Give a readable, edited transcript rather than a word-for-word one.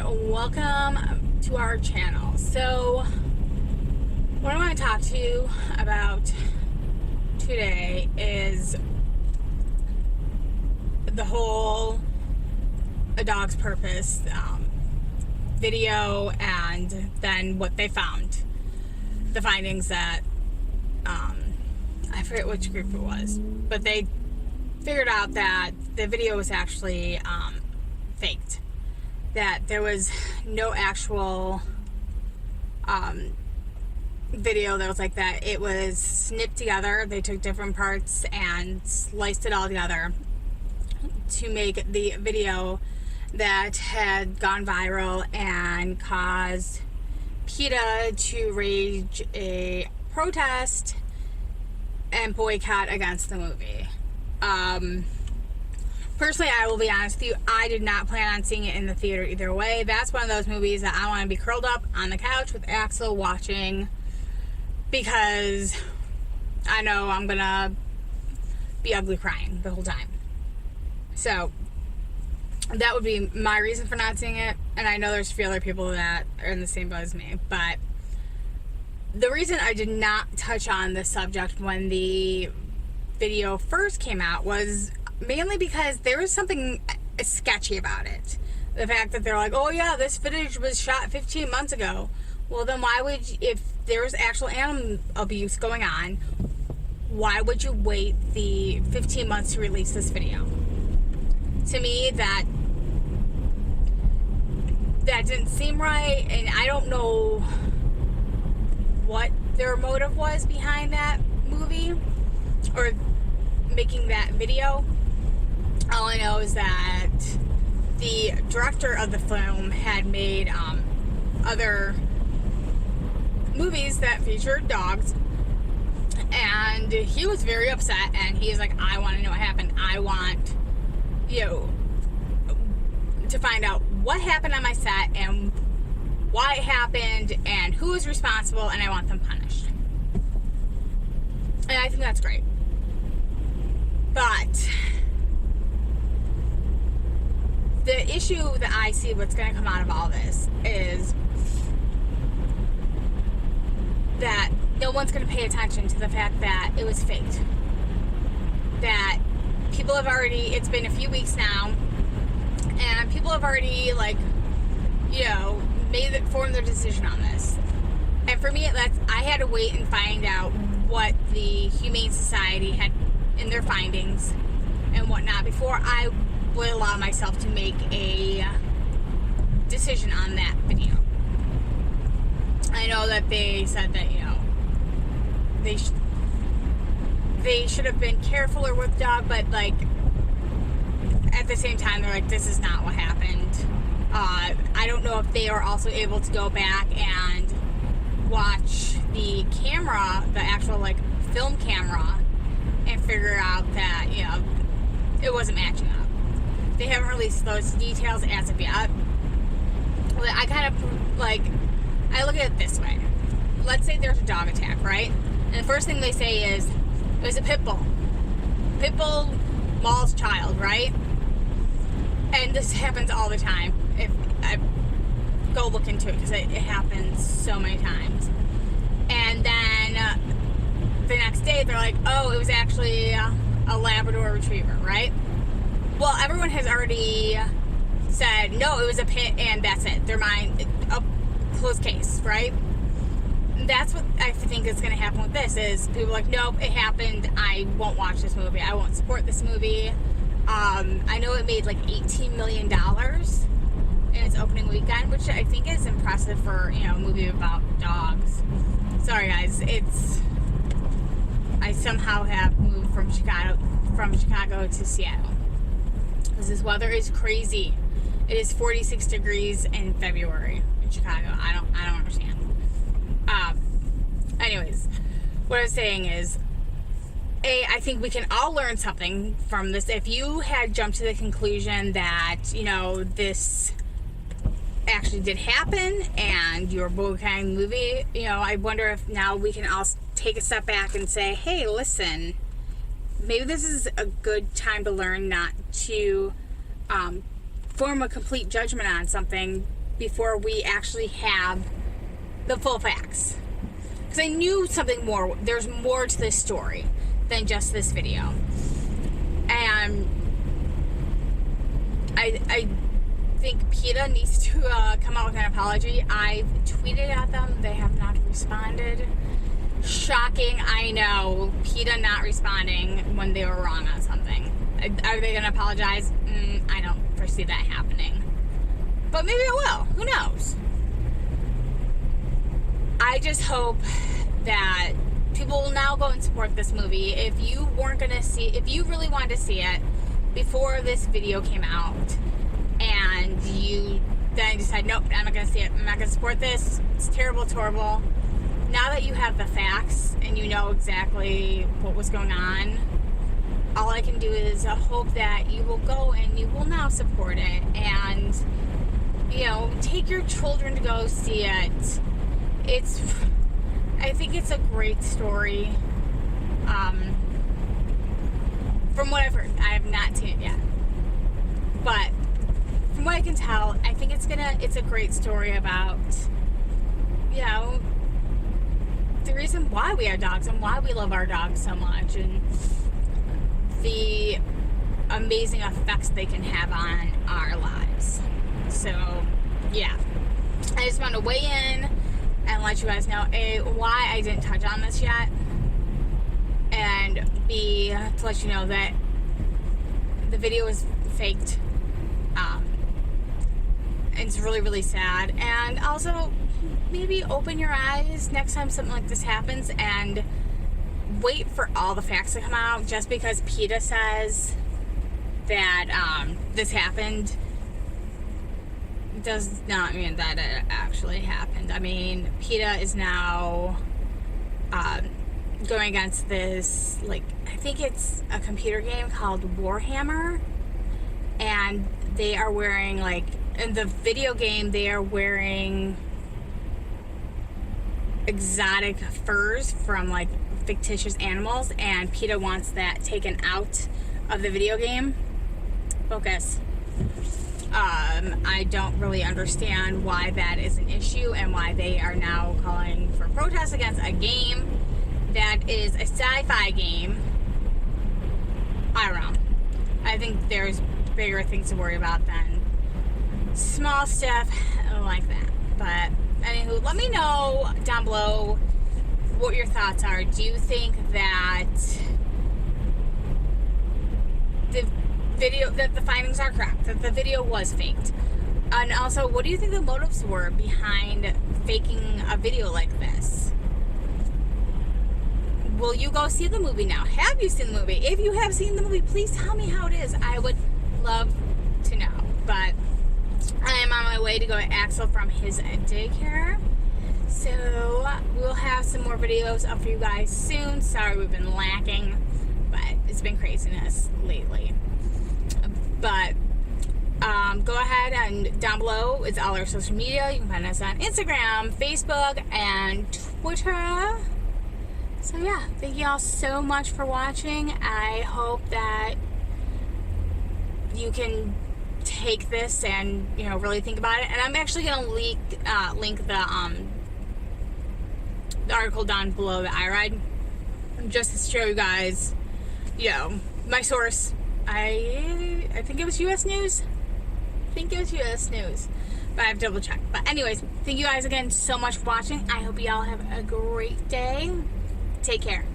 welcome to our channel. So what I want to talk to you about today is the whole A Dog's Purpose video, and then what they found, the findings that I forget which group it was, but they figured out that the video was actually faked, that there was no actual video that was like that. It was snipped together. They took different parts and sliced it all together to make the video that had gone viral and caused PETA to rage a protest and boycott against the movie. Personally, I will be honest with you, I did not plan on seeing it in the theater either way. That's one of those movies that I want to be curled up on the couch with Axel watching, because I know I'm gonna be ugly crying the whole time. So that would be my reason for not seeing it, and I know there's a few other people that are in the same boat as me, but the reason I did not touch on this subject when the video first came out was mainly because there was something sketchy about it. The fact that they're like, oh yeah, this footage was shot 15 months ago. Well, then why would you, if there was actual animal abuse going on, why would you wait the 15 months to release this video? To me, that didn't seem right, and I don't know what their motive was behind that movie or making that video. All I know is that the director of the film had made other movies that featured dogs, and he was very upset, and he's like, I want to know what happened. I want, to find out what happened on my set and why it happened and who was responsible, and I want them punished. And I think that's great. But the issue that I see what's going to come out of all this is that no one's going to pay attention to the fact that it was faked. That people have already, it's been a few weeks now, and people have already, formed their decision on this. And for me, I had to wait and find out what the Humane Society had in their findings and whatnot before I would allow myself to make a decision on that video. I know that they said that, they should have been carefuler with the dog, but at the same time, they're like, this is not what happened. I don't know if they are also able to go back and watch the camera, the actual film camera, and figure out that it wasn't matching up. They haven't released those details as of yet. I kind of I look at it this way. Let's say there's a dog attack, right? And the first thing they say is it was a pit bull. Pit bull mauls child, right? And this happens all the time. If I go look into it, because it happens so many times. And then the next day they're like, oh, it was actually a Labrador Retriever, right? Well, everyone has already said, no, it was a pit and that's it. They're mine. A closed case, right? That's what I think is going to happen with this, is people are like, nope, it happened. I won't watch this movie. I won't support this movie. I know it made $18 million in its opening weekend, which I think is impressive for, a movie about dogs. Sorry guys, I somehow have moved from Chicago to Seattle, because this weather is crazy. It is 46 degrees in February in Chicago. I don't understand. Anyways, what I was saying is, I think we can all learn something from this. If you had jumped to the conclusion that, this actually did happen and you're boycotting the movie, I wonder if now we can all take a step back and say, hey, listen, maybe this is a good time to learn not to form a complete judgment on something before we actually have the full facts. Because I knew something more. There's more to this story than just this video. And I think PETA needs to come out with an apology. I've tweeted at them. They have not responded. Shocking, I know. PETA not responding when they were wrong on something. Are they going to apologize? I don't foresee that happening. But maybe it will. Who knows? I just hope that people will now go and support this movie. If you weren't going to see, if you really wanted to see it before this video came out, and you then decide, nope, I'm not going to see it, I'm not going to support this, it's terrible, it's horrible. Now that you have the facts and you know exactly what was going on, all I can do is hope that you will go and you will now support it, and take your children to go see it. I think it's a great story. From what I've heard, I have not seen it yet, but from what I can tell, I think it's a great story about, the reason why we have dogs and why we love our dogs so much, and the amazing effects they can have on our lives. So, yeah. I just want to weigh in and let you guys know, A, why I didn't touch on this yet, and B, to let you know that the video is faked. It's really, really sad. And also, maybe open your eyes next time something like this happens and wait for all the facts to come out. Just because PETA says that this happened does not mean that it actually happened. I mean, PETA is now going against this, I think it's a computer game called Warhammer, and they are wearing, in the video game, they are wearing exotic furs from, fictitious animals, and PETA wants that taken out of the video game. Focus. I don't really understand why that is an issue and why they are now calling for protests against a game that is a sci-fi game. I don't know. I think there's bigger things to worry about than small stuff like that. But anywho, let me know down below what your thoughts are. Do you think that the findings are correct, that the video was faked? And also, what do you think the motives were behind faking a video like this? Will you go see the movie now? Have you seen the movie? If you have seen the movie, please tell me how it is. I would love to know. But I am on my way to go to Axel from his daycare. So we'll have some more videos up for you guys soon. Sorry we've been lacking, but it's been craziness lately. But go ahead and down below it's all our social media. You can find us on Instagram, Facebook, and Twitter. So yeah, thank you all so much for watching. I hope that you can take this and really think about it. And I'm actually gonna link the article down below that I read, just to show you guys, my source. I think it was U.S. News. But I have to double check. But anyways, thank you guys again so much for watching. I hope you all have a great day. Take care.